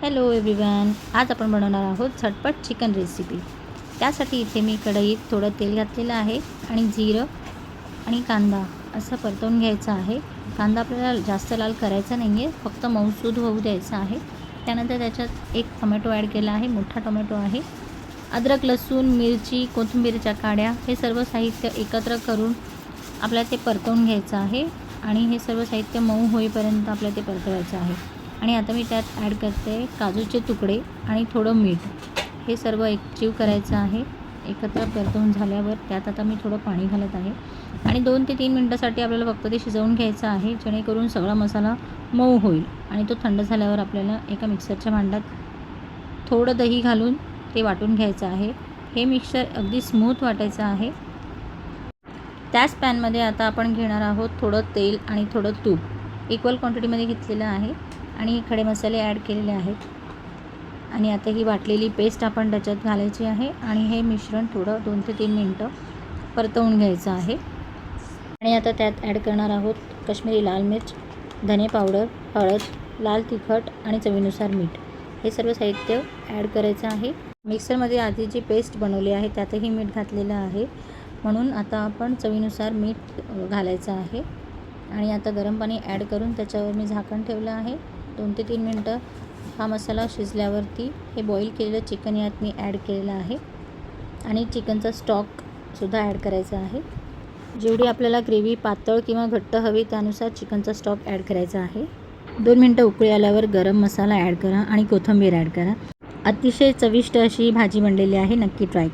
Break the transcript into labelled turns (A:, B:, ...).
A: Hello everyone, आज आपण बनवणार आहोत झटपट चिकन रेसिपी। त्यासाठी इथे मी कढईत थोडं तेल घातलेलं आहे आणि जिरं आणि कांदा असं परतवून घ्यायचं आहे। कांदा आपल्याला जास्त लाल करायचा नाही आहे, फक्त मऊसूद होऊ द्यायचा आहे। त्यानंतर त्याच्यात एक टोमॅटो ॲड केला आहे, मोठा टोमॅटो आहे। अद्रक, लसूण, मिरची, कोथिंबीरच्या काड्या हे सर्व साहित्य एकत्र करून आपल्याला ते परतवून घ्यायचं आहे आणि हे सर्व साहित्य मऊ होईपर्यंत आपल्याला ते परतवायचं आहे। आणि आता मी त्यात ॲड करते काजूचे तुकडे आणि थोडं मीठ। हे सर्व एकजीव करायचं आहे। एकत्र परतवून झाल्यावर त्यात आता मी थोडं पाणी घालत आहे आणि 2 ते 3 मिनिटांसाठी आपल्याला फक्त ते शिजवून घ्यायचं आहे, जेणेकरून सगळा मसाला मऊ होईल। आणि तो थंड झाल्यावर आपल्याला एका मिक्सरच्या भांड्यात थोडं दही घालून ते वाटून घ्यायचं आहे। हे मिक्सर अगदी स्मूथ वाटायचं आहे। त्याच पॅनमध्ये आता आपण घेणार आहोत थोडं तेल आणि थोडं तूप इक्वल क्वांटिटीमध्ये घेतलेलं आहे आणि खडे मसाले ॲड केलेले आहेत। आणि आता ही वाटलेली पेस्ट आपण त्याच्यात घालायची आहे आणि हे मिश्रण थोडं 2 ते 3 मिनटं परतवून घ्यायचं आहे। आणि आता त्यात ॲड करणार आहोत काश्मीरी लाल मिर्च, धने पावडर, हळद, लाल तिखट आणि चवीनुसार मीठ। हे सर्व साहित्य ॲड करायचं आहे। मिक्सरमध्ये आधी जी पेस्ट बनवली आहे त्यातही मीठ घातलेलं आहे, म्हणून आता आपण चवीनुसार मीठ घालायचं आहे। आणि आता गरम पाणी ॲड करून त्याच्यावर मी झाकण ठेवलं आहे। 2 ते 3 मिनटं हा मसाला शिजल्यावरती हे बॉईल केलेलं चिकन यात मी ॲड केलेलं आहे आणि चिकनचा स्टॉकसुद्धा ॲड करायचा आहे। जेवढी आपल्याला ग्रेव्ही पातळ किंवा घट्ट हवी त्यानुसार चिकनचा स्टॉक ॲड करायचा आहे। 2 मिनटं उकळी आल्यावर गरम मसाला ॲड करा आणि कोथिंबीर ॲड करा। अतिशय चविष्ट अशी भाजी बनलेली आहे, नक्की ट्राय करा।